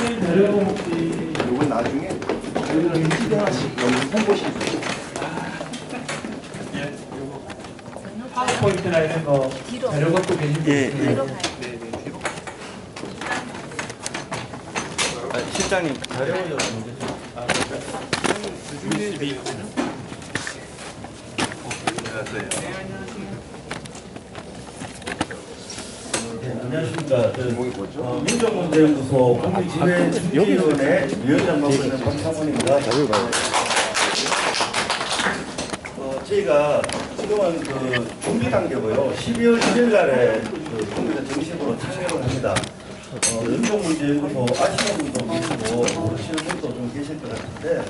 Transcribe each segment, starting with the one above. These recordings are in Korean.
실장님 자료가 혹시 이건 나중에 여기는 시대하시 홍보실 파워포인트나 이런 거 자료 갖고 계신 분 예, 있으세요? 예. 네, 네, 뒤로. 실장님 자료 좀 USB 있거든요. 안녕하십니까. 제목이 뭐죠? 민족문제연구소 국민지회준비위원회 위원장 맡고 있는 박상원입니다. 저희가 지금은 그 준비 단계고요. 12월 1일 날에 그 국민에 정식으로 참여를 합니다. 민족문제연구소 아시는 분도 계시고 모르시는 분도 좀 계실 것 같은데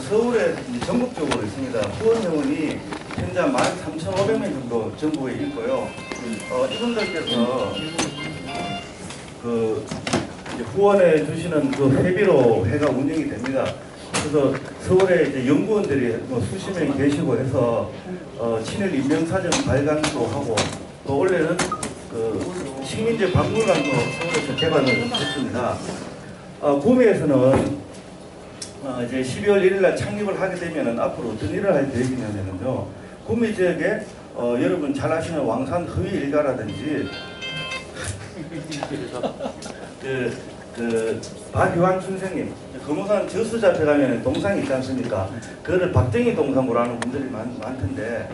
서울에 이제 전국적으로 있습니다. 후원 회원이 현재 13,500명 정도 전국에 있고요. 이분들께서 그 이제 후원해 주시는 그 회비로 회가 운영이 됩니다. 그래서 서울에 이제 연구원들이 뭐 수십 명이 계시고 해서 친일 인명사전 발간도 하고 또 원래는 그 식민지 박물관도 서울에서 개관을 했습니다. 구미에서는 이제 12월 1일 날 창립을 하게 되면은 앞으로 어떤 일을 할 계획이냐면요. 구미 지역에 여러분 잘 아시는 왕산 허위 일가라든지 박유환 선생님 금호산 저수 잡혀 가면 동상이 있지 않습니까? 그거를 박정희 동상으로 하는 분들이 많던데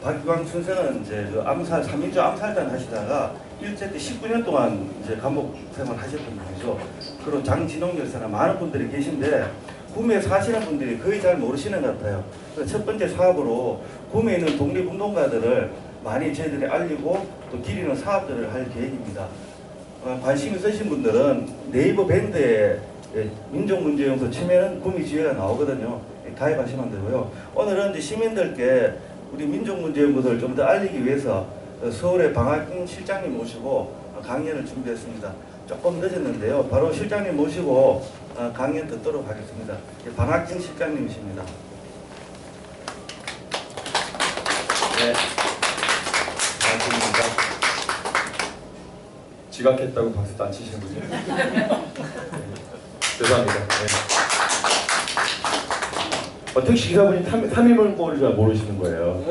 박유환 선생은 이제 그 암살 3.1조 암살단 하시다가 일제 때 19년 동안 이제 감옥 생활 하셨던 분이죠. 그리고 장진홍 열사나 많은 분들이 계신데 구미에 사시는 분들이 거의 잘 모르시는 것 같아요. 그래서 첫 번째 사업으로 구미에 있는 독립운동가들을 많이 저희들이 알리고 또 기리는 사업들을 할 계획입니다. 관심 있으신 분들은 네이버 밴드에 민족문제연구소 치면은 구미지회가 나오거든요. 가입하시면 되고요. 오늘은 이제 시민들께 우리 민족문제연구소를 좀 더 알리기 위해서 서울의 방학인 실장님 모시고 강연을 준비했습니다. 조금 늦었는데요. 바로 실장님 모시고 강연 듣도록 하겠습니다. 방학진 실장님이십니다. 네, 반갑습니다. 지각했다고 박수도 안 치시는군요. 네. 죄송합니다. 네. 택시 기사분이 3.1문고를 잘 모르시는 거예요.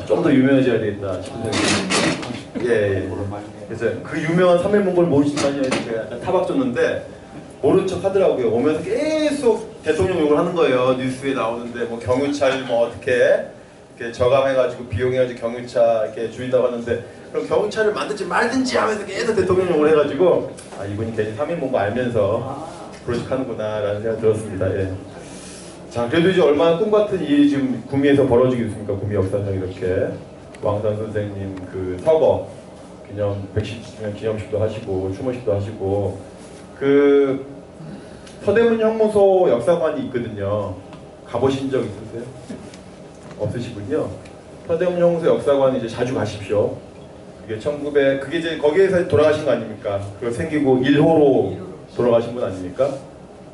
좀 더 유명해져야 되겠다 싶은 생각이. 예. 그래서 그 유명한 3.1문고를 모르신다니 제가 약간 타박 줬는데 모른 척 하더라고요. 오면서 계속 대통령 욕을 하는 거예요. 뉴스에 나오는데 뭐 경유차를 뭐 어떻게 이렇게 저감해가지고 비용해가지고 경유차 이렇게 줄인다고 하는데 그럼 경유차를 만들지 말든지 하면서 계속 대통령 욕을 해가지고 이분이 괜히 3.1문고 알면서 그런 식 하는구나 라는 생각이 들었습니다. 예. 자, 그래도 이제 얼마나 꿈같은 일이 지금 구미에서 벌어지겠습니까? 구미 역사상 이렇게 왕산 선생님 그 서거 기념 110주년 기념식도 하시고 추모식도 하시고 그 서대문 형무소 역사관이 있거든요. 가보신 적 있으세요? 없으시군요. 서대문 형무소 역사관 이제 자주 가십시오. 그게 그게 이제 거기에서 돌아가신 거 아닙니까? 그거 생기고 1호로 돌아가신 분 아닙니까?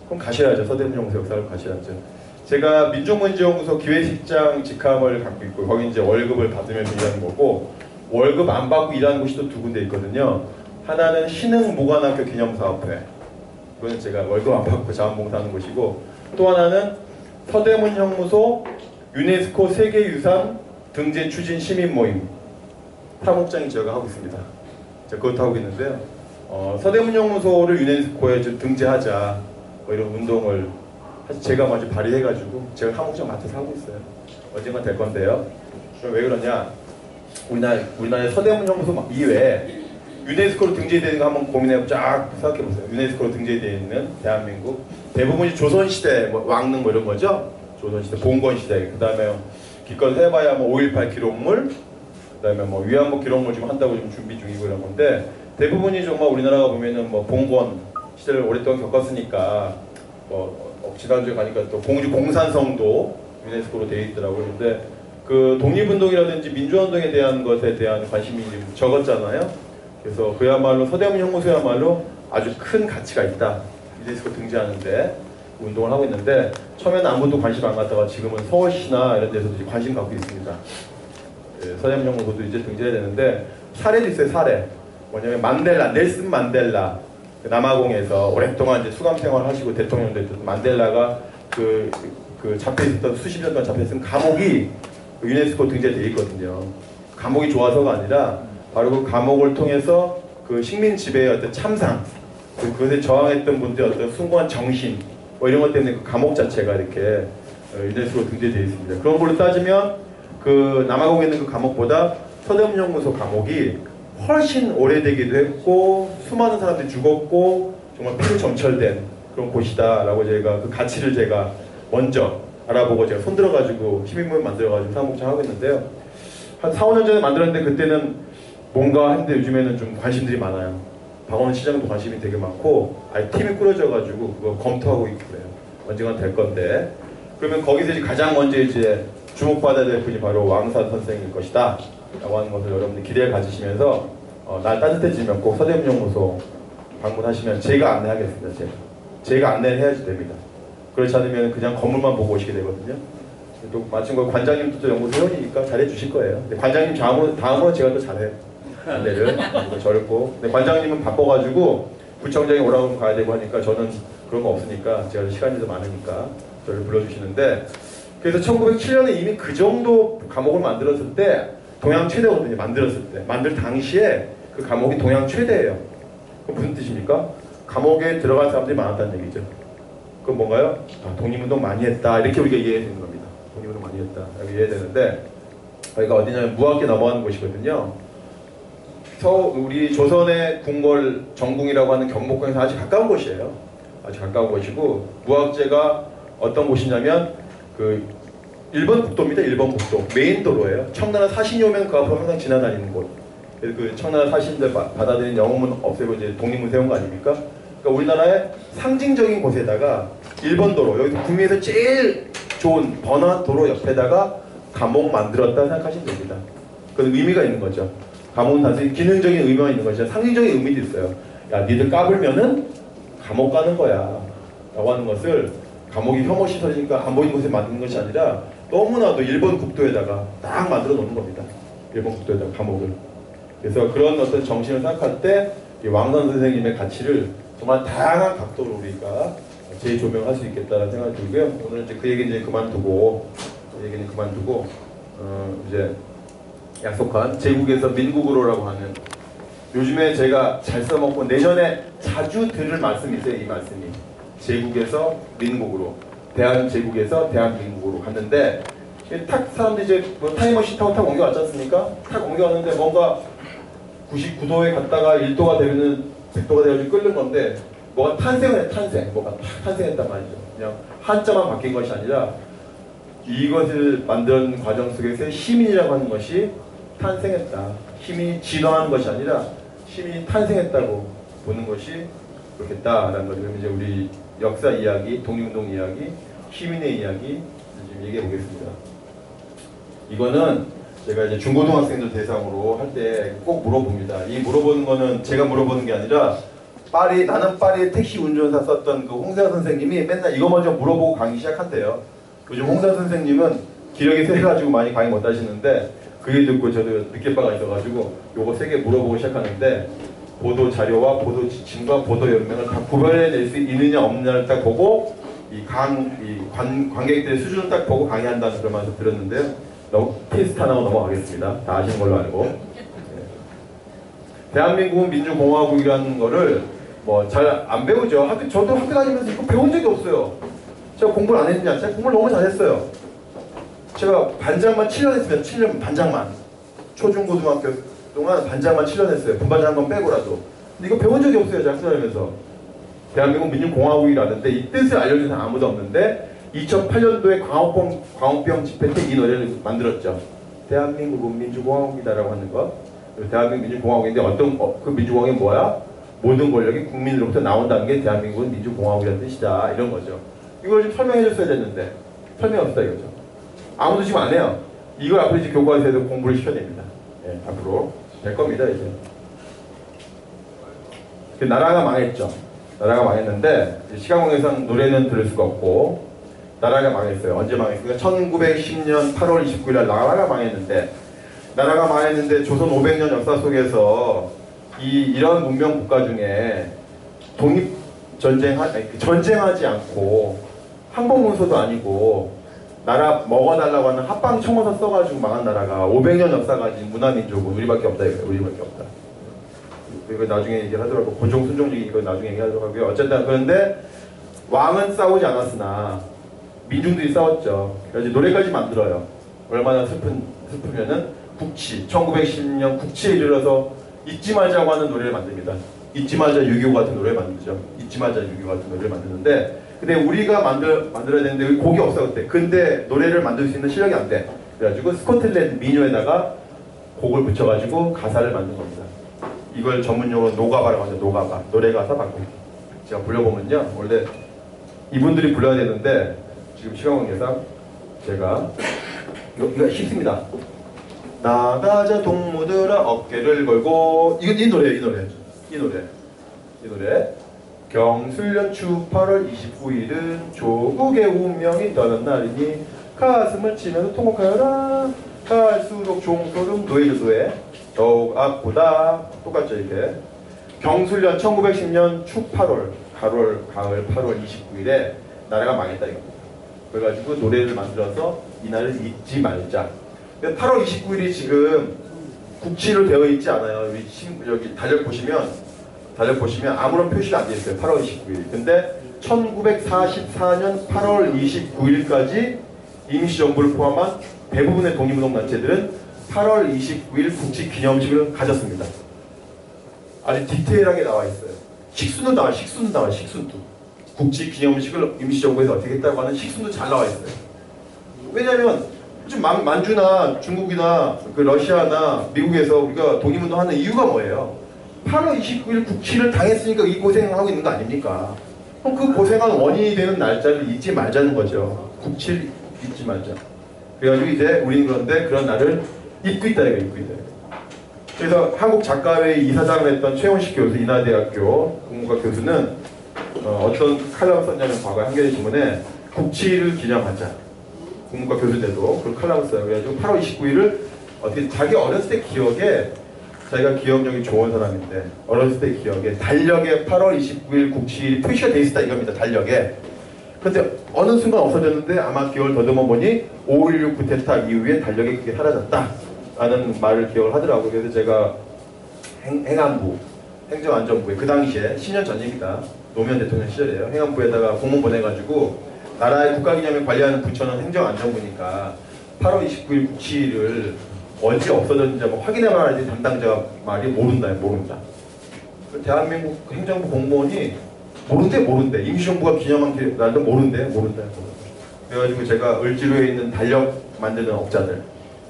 그럼 가셔야죠. 서대문 형무소 역사를 가셔야죠. 제가 민족문제연구소 기획실장 직함을 갖고 있고 거기 이제 월급을 받으면서 일하는 거고 월급 안 받고 일하는 곳이 또 두 군데 있거든요. 하나는 신흥무관학교 기념사업회. 그건 제가 월급 안 받고 자원봉사하는 곳이고 또 하나는 서대문 형무소 유네스코 세계유산 등재 추진 시민모임 사무국장이 제가 하고 있습니다. 제가 그것도 하고 있는데요. 서대문 형무소를 유네스코에 좀 등재하자 뭐 이런 운동을 사실 제가 먼저 발의해가지고 제가 사무국장 맡아서 하고 있어요. 언젠가 될 건데요. 그럼 왜 그러냐? 우리나라의 서대문 형무소 이외에 유네스코로 등재되는 거 한번 쫙 생각해보세요. 유네스코로 등재되어 있는 대한민국 대부분이 조선시대 뭐 왕릉 뭐 이런 거죠. 조선시대 봉건시대 그 다음에 기껏 해봐야 뭐 5.18 기록물 그 다음에 뭐 위안부 기록물 지금 한다고 지금 준비 중이고 이런 건데 대부분이 정말 우리나라가 보면은 뭐 봉건 시대를 오랫동안 겪었으니까 지난주에 가니까 또 공산성도 유네스코로 되어 있더라고요. 근데 그 독립운동이라든지 민주화운동에 대한 것에 대한 관심이 좀 적었잖아요. 그래서 그야말로 서대문 형무소야말로 아주 큰 가치가 있다. 유네스코 등재하는데 운동을 하고 있는데 처음에는 아무도 관심 안 갖다가 지금은 서울시나 이런 데서도 이제 관심 갖고 있습니다. 예, 서대문 형무소도 이제 등재해야 되는데 사례도 있어요. 사례. 뭐냐면 넬슨 만델라 남아공에서 오랫동안 이제 수감 생활하시고 대통령도 했던 만델라가 그 잡혀 있었던 수십 년 동안 잡혀 있던 감옥이 유네스코 등재되어 있거든요. 감옥이 좋아서가 아니라 바로 그 감옥을 통해서 그 식민 지배의 어떤 참상, 그것에 저항했던 분들의 어떤 숭고한 정신, 뭐 이런 것 때문에 그 감옥 자체가 이렇게 유네스코 등재되어 있습니다. 그런 걸로 따지면 그 남아공에 있는 그 감옥보다 서대문연구소 감옥이 훨씬 오래되기도 했고 수많은 사람들이 죽었고 정말 피로 점철된 그런 곳이다라고 제가 그 가치를 제가 먼저 알아보고 제가 손들어가지고 시민모임 만들어가지고 사무국장 하고 있는데요. 한 4, 5년 전에 만들었는데 그때는 뭔가 했는데 요즘에는 좀 관심들이 많아요. 박원순 시장도 관심이 되게 많고 아예 팀이 꾸려져가지고 그거 검토하고 있고 그래요. 언젠간 될 건데 그러면 거기서 이제 가장 먼저 이제 주목받아야 될 분이 바로 왕산 선생일 것이다 라고 하는 것을 여러분들 기대를 가지시면서 날 따뜻해지면 꼭 서대문연구소 방문하시면 제가 안내하겠습니다. 제가 안내를 해야지 됩니다. 그렇지 않으면 그냥 건물만 보고 오시게 되거든요. 또 마침 그 관장님도 또 연구소 회원이니까 잘해 주실 거예요. 근데 관장님 다음으로 제가 또 잘해요. 안내를. 저랬고. 근데 관장님은 바빠가지고 구청장이 오라고 하면 가야 되고 하니까 저는 그런 거 없으니까 제가 시간이 더 많으니까 저를 불러주시는데 그래서 1907년에 이미 그 정도 감옥을 만들었을 때 동양 최대거든요. 만들 당시에 그 감옥이 동양 최대예요. 그럼 무슨 뜻입니까? 감옥에 들어간 사람들이 많았다는 얘기죠. 그건 뭔가요? 독립운동 많이 했다 이렇게 우리가 이해해야 되는 겁니다. 독립운동 많이 했다 이렇게 이해해야 되는데 여기가 어디냐면 무학계 넘어가는 곳이거든요. 우리 조선의 궁궐 정궁이라고 하는 경복궁에서 아주 가까운 곳이에요. 아주 가까운 곳이고 무학제가 어떤 곳이냐면 그 일본 국도입니다. 일본 국도 메인 도로예요. 청나라 사신이 오면 그 앞으로 항상 지나다니는 곳. 그래서 그 청나라 사신들 받아들인 영웅문 없애고 이제 독립문 세운 거 아닙니까? 그러니까 우리나라의 상징적인 곳에다가 일본 도로 여기 국내에서 제일 좋은 번화 도로 옆에다가 감옥 만들었다 생각하시면 됩니다. 그 의미가 있는 거죠. 감옥은 단순히 기능적인 의미가 있는 것이 아니라 상징적인 의미도 있어요. 야, 니들 까불면은 감옥 가는 거야 라고 하는 것을 감옥이 혐오 시설이니까 안 보이는 곳에 만드는 것이 아니라 너무나도 일본 국도에다가 딱 만들어 놓는 겁니다. 일본 국도에다가 감옥을. 그래서 그런 어떤 정신을 생각할 때 이 왕산 선생님의 가치를 정말 다양한 각도로 우리가 재조명할 수 있겠다는 생각이 들고요. 오늘 이제 그 얘기는 이제 그만두고 이제 약속한 제국에서 민국으로라고 하는 요즘에 제가 잘 써먹고 내년에 자주 들을 말씀이 있어요. 이 말씀이 제국에서 민국으로 대한제국에서 대한민국으로 갔는데 탁 사람들이 이제 뭐 타임머신 타고 탁 옮겨왔지 않습니까? 탁 옮겨왔는데 뭔가 99도에 갔다가 1도가 되면은 100도가 돼가지고 끓는 건데 뭐가 뭐가 탄생했단 말이죠. 그냥 한자만 바뀐 것이 아니라 이것을 만드는 과정 속에서 시민이라고 하는 것이 탄생했다. 시민이 진화한 것이 아니라 시민이 탄생했다고 보는 것이 그렇겠다라는 거죠. 그럼 이제 우리 역사 이야기, 독립운동 이야기, 시민의 이야기 지금 얘기해 보겠습니다. 이거는 제가 이제 중고등학생들 대상으로 할 때 꼭 물어봅니다. 이 물어보는 거는 제가 물어보는 게 아니라 나는 파리에 택시 운전사 썼던 그 홍세화 선생님이 맨날 이거 먼저 물어보고 강의 시작한대요. 요즘 홍세화 선생님은 기력이 세가지고 많이 강의 못 하시는데 그 얘기 듣고 저도 늦게바가 있어가지고 요거 3개 물어보고 시작하는데 보도 자료와 보도 지침과 보도 연맹을 다 구별해낼 수 있느냐 없느냐를 딱 보고 관객들의 수준을 딱 보고 강의한다는 그런 말씀 들었는데요. 테스트 하나로 넘어가겠습니다. 다 아시는 걸로 알고. 대한민국은 민주공화국이라는 거를 뭐 잘 안 배우죠. 저도 학교 다니면서 이거 배운 적이 없어요. 제가 공부를 안 했느냐? 제가 공부를 너무 잘했어요. 제가 반장만 7년 했으면 7년 반장만. 초중고등학교 동안 반장만 7년 했어요. 분반장 한 건 빼고라도. 근데 이거 배운 적이 없어요. 제가 학교 다니면서. 대한민국 민주공화국이라는데 이 뜻을 알려주는 사람 아무도 없는데 2008년도에 광우병 집회 때 이 노래를 만들었죠. 대한민국은 민주공화국이다라고 하는 거. 대한민국 민주공화국인데 그 민주공화국이 뭐야? 모든 권력이 국민으로부터 나온다는 게 대한민국은 민주공화국이라는 뜻이다. 이런 거죠. 이걸 좀 설명해 줬어야 됐는데 설명 없다 이거죠. 아무도 지금 안 해요. 이걸 앞으로 이제 교과서에서 공부를 시켜야 됩니다. 예, 앞으로 될 겁니다 이제. 나라가 망했죠. 나라가 망했는데 시간 관계상 노래는 들을 수가 없고 나라가 망했어요. 언제 망했습니까? 1910년 8월 29일 날 나라가 망했는데 조선 500년 역사 속에서 이런 문명 국가 중에 독립 전쟁하지 않고 항복문서도 아니고 나라 먹어달라고 하는 합방 청원서 써가지고 망한 나라가 500년 역사 가진 문화민족은 우리밖에 없다 이거예요. 우리밖에 없다. 이거 나중에 얘기하더라고. 본종 순종주의 이거 나중에 얘기하도록 하고요. 어쨌든 그런데 왕은 싸우지 않았으나 민중들이 싸웠죠. 그래서 노래까지 만들어요. 얼마나 슬프면은 국치 1910년 국치에 이르러서 잊지 말자고 하는 노래를 만듭니다. 잊지 말자 6.25 같은 노래를 만들죠. 잊지 말자 6.25 같은 노래를 만드는데 근데 우리가 만들어야 되는데 곡이 없어 그때. 근데 노래를 만들 수 있는 실력이 안 돼. 그래가지고 스코틀랜드 민요에다가 곡을 붙여가지고 가사를 만든 겁니다. 이걸 전문용어로 노가바라고 하죠. 노가바. 노래 가사 바꾸기. 제가 불러보면요. 원래 이분들이 불러야 되는데 지금 시간 관계상 제가 이거 쉽습니다. 나가자 동무들아 어깨를 걸고 이 노래 경술년 추 8월 29일은 조국의 운명이 떠난 날이니 가슴을 치면서 통곡하여라 갈수록 종소름 노예조도에 더욱 아프다. 똑같죠 이게. 경술년 1910년 추 8월 가을 8월 29일에 나라가 망했다 이겁니다. 그래가지고 노래를 만들어서 이날을 잊지 말자. 8월 29일이 지금 국치로 되어 있지 않아요. 여기 달력 보시면 아무런 표시가 안 되어 있어요. 8월 29일. 근데 1944년 8월 29일까지 임시정부를 포함한 대부분의 독립운동단체들은 8월 29일 국치기념식을 가졌습니다. 아주 디테일하게 나와 있어요. 식순도 나와, 식순도. 국치기념식을 임시정부에서 어떻게 했다고 하는 식순도 잘 나와 있어요. 왜냐하면 좀 만주나 중국이나 그 러시아나 미국에서 우리가 독립운동하는 이유가 뭐예요? 8월 29일 국치를 당했으니까 이 고생하고 있는 거 아닙니까? 그럼 그 고생한 원인이 되는 날짜를 잊지 말자는 거죠. 국치를 잊지 말자. 그래가지고 이제 우리는 그런데 그런 날을 잊고 있다 이거 잊고 있다. 그래서 한국작가회 이사장을 했던 최원식 교수, 인하대학교 국문과 교수는 어떤 칼럼을 썼냐면 과거에 한겨레 신문에 국치를 기념하자. 국문과 교수들도 그 칼럼을 써요. 그래가지고 8월 29일을 어떻게 자기 어렸을 때 기억에 자기가 기억력이 좋은 사람인데 어렸을 때 기억에 달력에 8월 29일 국치일이 표시가 돼 있었다 이겁니다. 달력에. 근데 어느 순간 없어졌는데 아마 기억을 더듬어 보니 5.16 쿠데타 이후에 달력에 그게 사라졌다 라는 말을 기억을 하더라고요. 그래서 제가 행안부, 행정안전부에 그 당시에 10년 전입니다. 노무현 대통령 시절이에요. 행안부에다가 공문 보내가지고 나라의 국가기념을 관리하는 부처는 행정안전부니까 8월 29일 국치일을 언제 없어졌는지 한번 확인해봐야지 담당자가 말이 모른다. 대한민국 행정부 공무원이 모른대. 임시정부가 기념한 날도 모른대. 그래가지고 제가 을지로에 있는 달력 만드는 업자들,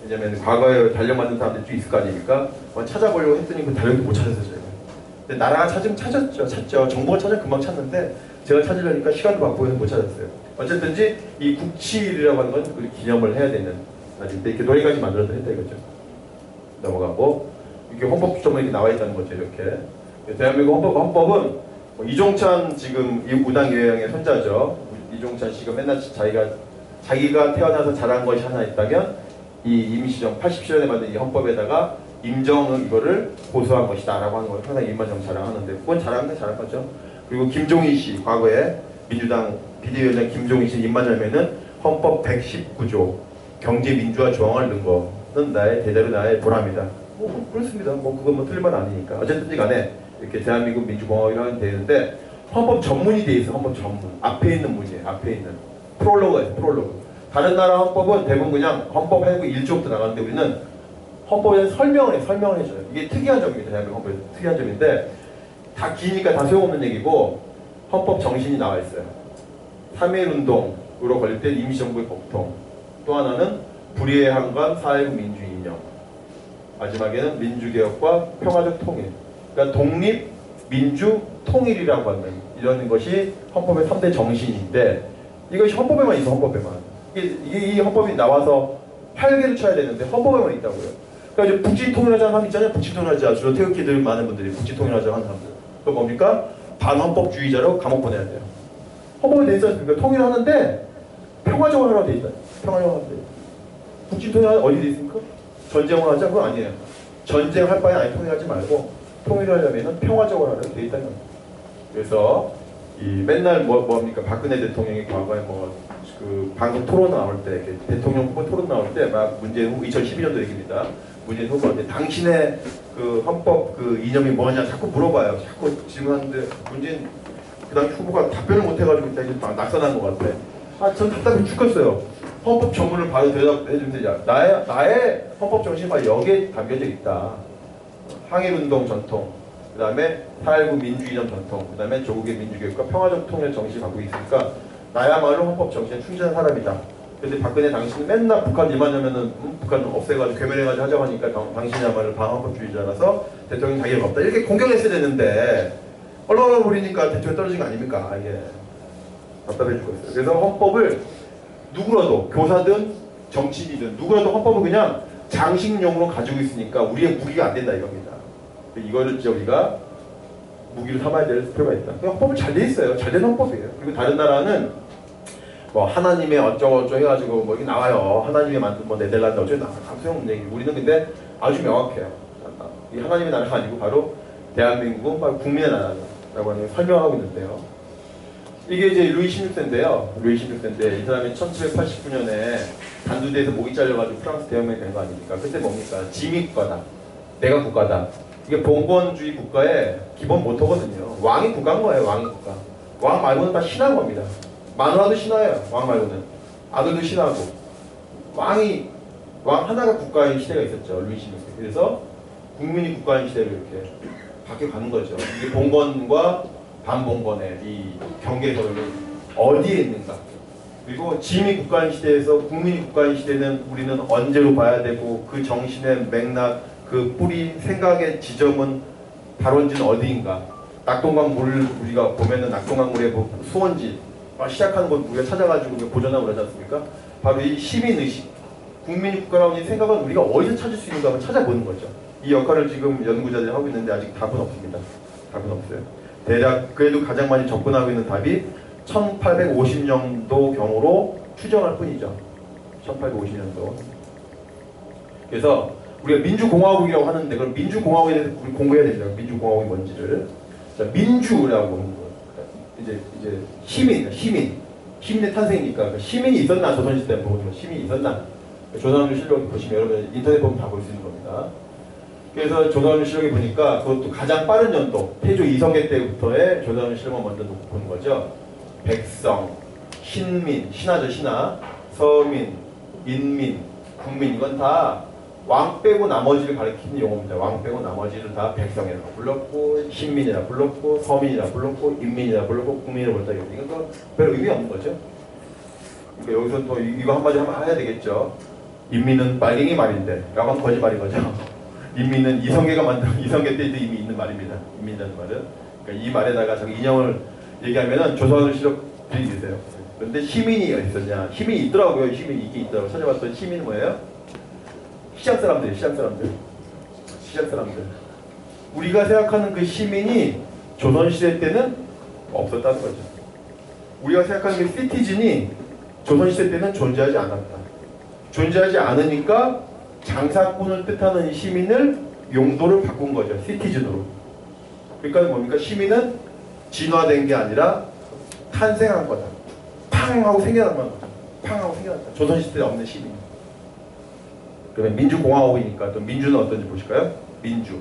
왜냐면 과거에 달력 만든 사람들이 좀 있을 거 아닙니까? 찾아보려고 했더니 그 달력도 못 찾았어요. 제가. 근데 나라가 찾으면 찾죠. 정부가 찾으면 금방 찾는데 제가 찾으려니까 시간도 바쁘고 해서 못 찾았어요. 어쨌든지 이 국치일이라고 하는 건 기념을 해야 되는 날인데 이렇게 노래까지 만들어서 했다 이거죠. 넘어가고 이게 헌법조문에 이렇게 나와 있다는 거죠. 이렇게 대한민국 헌법은 이종찬 지금 이 우당여양의 손자죠. 이종찬 씨가 맨날 자기가 태어나서 잘한 것이 하나 있다면 이 임시정 87년에 만든 이 헌법에다가 임정은 이거를 고수한 것이다 라고 하는 걸 항상 입만정 자랑하는데 그건 자랑은 잘한 거죠. 그리고 김종인 씨 과거에 민주당 비대위원장 김종인 씨 입만정에는 헌법 119조 경제민주화 조항을 넣은 거는 대대로 나의 보람이다. 그렇습니다. 그건 틀릴만 아니니까. 어쨌든지 간에 이렇게 대한민국 민주공화국이라고 되는데 헌법 전문이 돼 있어. 헌법 전문. 앞에 있는 문이에요. 앞에 있는. 프롤로그가 있어. 프롤로그. 다른 나라 헌법은 대부분 그냥 헌법 해고 1조부터 나가는데 우리는 헌법에서 설명을 해줘요. 이게 특이한 점입니다. 대한민국 헌법에서 특이한 점인데 다 기니까 다 소용없는 얘기고 헌법 정신이 나와 있어요. 3.1운동으로 걸릴 때 임시정부의 법통. 또 하나는 불의의 한관 4.19 민주 이념. 마지막에는 민주개혁과 평화적 통일. 그러니까 독립, 민주, 통일이라고 하는 이런 것이 헌법의 3대 정신인데 이것이 헌법에만 있어. 헌법에만. 이 헌법이 나와서 활개를 쳐야 되는데 헌법에만 있다고요. 그러니까 북진 통일하자는 사람 있잖아요. 북진 통일하자. 주로 태극기들 많은 분들이 북진 통일하자 하는 사람들. 그건 뭡니까? 반헌법주의자로 감옥 보내야 돼요. 헌법에 돼 있지 않습니까? 통일하는데 평화적으로 하라고 돼 있다. 평화적으로 하라고 돼 있다. 북진 통일 어디 돼 있습니까? 전쟁을 하자? 그건 아니에요. 전쟁할 바에 아예 통일하지 말고 통일을 하려면 평화적으로 하라고 돼 있다는 겁니다. 그래서 이 맨날 뭡니까 박근혜 대통령이 과거에 그 방송 토론 나올 때 이렇게 대통령 후보 토론 나올 때 막 문재인 후보 2012년도 얘기입니다. 문재인 후보한테 당신의 그 헌법 그 이념이 뭐냐 자꾸 물어봐요. 자꾸 질문하는데 문재인 그 당시 후보가 답변을 못해가지고 되게 막 낙선한 것 같아. 전 답답해 죽겠어요. 헌법 전문을 바로 대답해 주면 되죠. 나의 헌법 정신이 바로 여기에 담겨져 있다. 항일운동 전통, 그 다음에 4.19 민주이념 전통, 그 다음에 조국의 민주교육과 평화적 통일 정신을 갖고 있으니까 나야말로 헌법 정신에 충실한 사람이다. 근데 박근혜 당신은 맨날 북한 일만하면은 북한 없애가지고 괴멸해가지고 하자고 하니까 당신이야말로 방헌법주의자라서 대통령 자격이 없다. 이렇게 공격을 했어야 되는데 얼렁얼렁 부리니까 대통령이 떨어진 거 아닙니까? 이게 답답해 죽겠어요. 그래서 헌법을 누구라도 교사든 정치인이든 누구라도 헌법을 그냥 장식용으로 가지고 있으니까 우리의 무기가 안 된다 이겁니다. 이거를 이제 우리가 무기로 삼아야 될 필요가 있다. 헌법은 잘 돼 있어요. 잘 된 헌법이에요. 그리고 다른 나라는 뭐 하나님의 어쩌고저쩌고 해가지고 뭐 이게 나와요. 하나님의 만든 뭐 네덜란드 어쩌고 나와요. 아무 소용없는 얘기. 우리는 근데 아주 명확해요. 이 하나님의 나라가 아니고 바로 대한민국은 바로 국민의 나라라고 하는 설명하고 있는데요. 이게 이제 루이 16세인데요. 루이 16세인데 이 사람이 1789년에 단두대에서 목이 잘려가지고 프랑스 대혁명이 된 거 아닙니까? 그때 뭡니까? 짐이 국가다. 내가 국가다. 이게 봉건주의 국가의 기본 모토거든요. 왕이 국가인 거예요. 왕이 국가. 왕 말고는 다 신한 겁니다. 마누라도 신하예요. 왕 말고는. 아들도 신하고. 왕 하나가 국가인 시대가 있었죠. 루이 16세. 그래서 국민이 국가인 시대로 이렇게 바뀌어가는 거죠. 이게 봉건과 반봉건의 이 경계선은 어디에 있는가? 그리고 짐이 국가인 시대에서 국민이 국가인 시대는 우리는 언제로 봐야 되고 그 정신의 맥락, 그 뿌리, 생각의 지점은 발원지는 어디인가? 낙동강물을 우리가 보면은 낙동강물의 수원지 시작하는 것 우리가 찾아가지고 보존하고 그러지 않습니까? 바로 이 시민의식, 국민이 국가라고 하는 생각은 우리가 어디서 찾을 수 있는가 한번 찾아보는 거죠. 이 역할을 지금 연구자들이 하고 있는데 아직 답은 없습니다. 답은 없어요. 대략 그래도 가장 많이 접근하고 있는 답이 1850년도 경으로 추정할 뿐이죠. 1850년도. 그래서 우리가 민주공화국이라고 하는데 그럼 민주공화국에 대해서 우리 공부해야 됩니다. 민주공화국이 뭔지를. 자, 민주라고 하는 거. 이제 시민의 탄생이니까 그러니까 시민이 있었나 조선시대 때 보면 시민이 있었나 조선왕조실록 보시면 여러분 인터넷 보면 다 볼 수 있는 겁니다. 그래서 조선왕조실록에 보니까 그것도 가장 빠른 연도 태조 이성계 때부터의 조선왕조실록을 먼저 놓고 보는 거죠. 백성, 신민, 신하죠 신하, 서민, 인민, 국민 이건 다 왕 빼고 나머지를 가리키는 용어입니다. 왕 빼고 나머지를 다 백성이라고 불렀고 신민이라 불렀고 서민이라 불렀고 인민이라 불렀고 국민이라 불렀다. 이건 별로 의미 없는 거죠. 그러니까 여기서 또 이거 한마디 해야 되겠죠. 인민은 빨갱이 말인데 야간 거짓말인 거죠. 인민은 이성계가 만든 이성계 때도 이미 있는 말입니다. 인민이라는 말은. 그러니까 이 말에다가 자기 인형을 얘기하면은 조선왕조실록들이 있어요. 그런데 시민이 어디 있었냐? 시민이 있더라고요. 시민이 있긴 있더라고요. 찾아봤더니 시민은 뭐예요? 시장 사람들. 우리가 생각하는 그 시민이 조선시대 때는 없었다는 거죠. 우리가 생각하는 그 시티즌이 조선시대 때는 존재하지 않았다. 존재하지 않으니까 장사꾼을 뜻하는 이 시민을 용도를 바꾼 거죠. 시티즌으로. 그러니까 뭡니까? 시민은 진화된 게 아니라 탄생한 거다. 팡 하고 생겨난 거다. 팡 하고 생겨났다. 조선시대에 없는 시민. 그러면 민주공화국이니까 또 민주는 어떤지 보실까요? 민주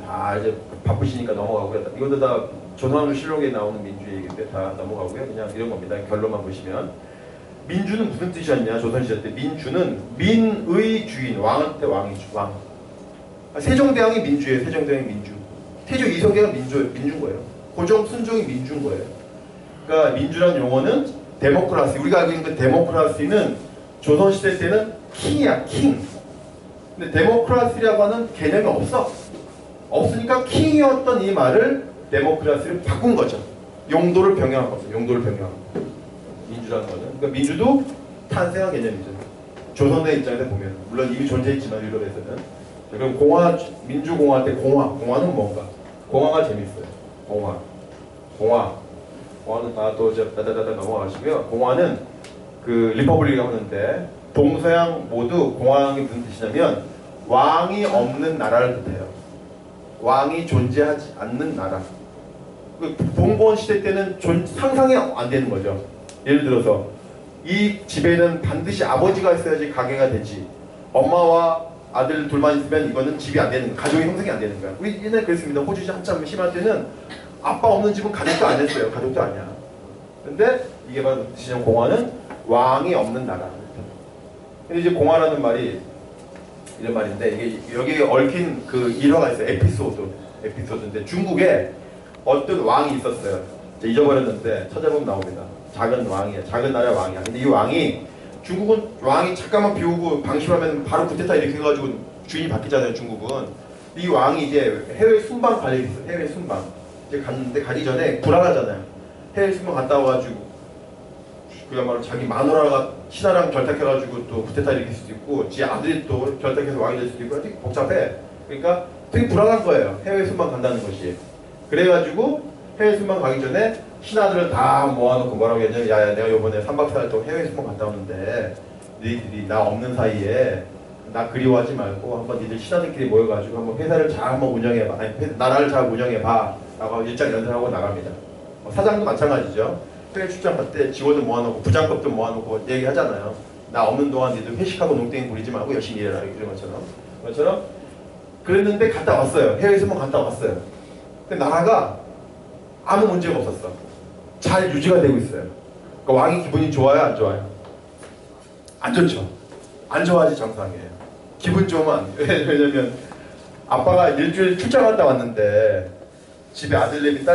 다 이제 바쁘시니까 넘어가고요. 이것도 다 조선왕조실록에 나오는 민주 얘기인데 다 넘어가고요. 그냥 이런 겁니다. 결론만 보시면 민주는 무슨 뜻이었냐? 조선시대 때 민주는 민의 주인, 왕한테 왕이죠. 왕. 세종대왕이 민주예요. 세종대왕이 민주. 태조 이성계가 민주인 거예요. 고종 순종이 민주인 거예요. 그러니까 민주라는 용어는 데모크라시. 우리가 알고 있는 그 데모크라시는 조선시대 때는 킹이야, 킹. 근데 데모크라시라고 하는 개념이 없으니까 킹이었던 이 말을 데모크라시를 바꾼 거죠. 용도를 변경한 거죠. 용도를 변경한 거. 민주라는 거는. 그러니까 민주도 탄생한 개념이죠. 조선의 입장에서 보면. 물론 이미 존재했지만 유럽에서는. 자, 그럼 민주공화 때 공화는 뭔가? 공화가 재밌어요. 공화는 다 또 다다다다 넘어가시고요. 공화는 그 리퍼블릭이라고 하는데 동서양 모두 공화국이 무슨 뜻이냐면 왕이 없는 나라를 뜻해요. 왕이 존재하지 않는 나라. 봉건 시대 때는 상상이 안 되는 거죠. 예를 들어서 이 집에는 반드시 아버지가 있어야지 가게가 되지. 엄마와 아들 둘만 있으면 이거는 집이 안 되는, 가족이 형성이 안 되는 거야. 우리 옛날에 그랬습니다. 호주시 한참 심할 때는 아빠 없는 집은 가족도 안 했어요. 가족도 아니야. 근데 이게 바로 시정 공화는 왕이 없는 나라. 근데 이제 공화라는 말이 이런 말인데 이게 여기에 얽힌 그 일화가 있어요. 에피소드인데 중국에 어떤 왕이 있었어요. 잊어버렸는데 찾아보면 나옵니다. 작은 왕이에요. 작은 나라의 왕이야. 근데 이 왕이, 중국은 왕이 잠깐만 비우고 방심하면 바로 쿠데타 이렇게 해가지고 주인이 바뀌잖아요. 중국은. 이 왕이 이제 해외 순방 갈 일이 있어요. 해외 순방. 이제 갔는데 가기 전에 불안하잖아요. 해외 순방 갔다 와가지고 그야말로 자기 마누라가 신하랑 결탁해가지고 또 쿠데타 일으킬 수도 있고 지 아들이 또 결탁해서 왕이 될 수도 있고 되게 복잡해. 그러니까 되게 불안한 거예요. 해외 순방 간다는 것이. 그래가지고 해외 순방 가기 전에 신하들을 다 모아놓고 뭐라고 했냐면 야야 내가 요번에 3박 4일 동안 해외 순방 갔다 오는데 너희들이 나 없는 사이에 나 그리워하지 말고 한번 니들 신하들끼리 모여가지고 한번 회사를 잘 한번 운영해봐. 아니 나라를 잘 운영해봐 라고 일장 연설하고 나갑니다. 사장도 마찬가지죠. 해외 출장 갈 때 직원들 모아놓고 부장급도 모아놓고 얘기하잖아요. 나 없는 동안 니들 회식하고 농땡이 부리지 말고 열심히 일해라 이런 것처럼 그랬는데 갔다 왔어요. 해외 순방 갔다 왔어요. 근데 나라가 아무 문제가 없었어. 잘 유지가 되고 있어요. 그러니까 왕이 기분이 좋아요? 안 좋아요? 안 좋죠. 안 좋아하지 정상이에요. 기분 좋으면 안 돼요. 왜냐면 아빠가 일주일 출장 갔다 왔는데 집에 아들내미 딸내미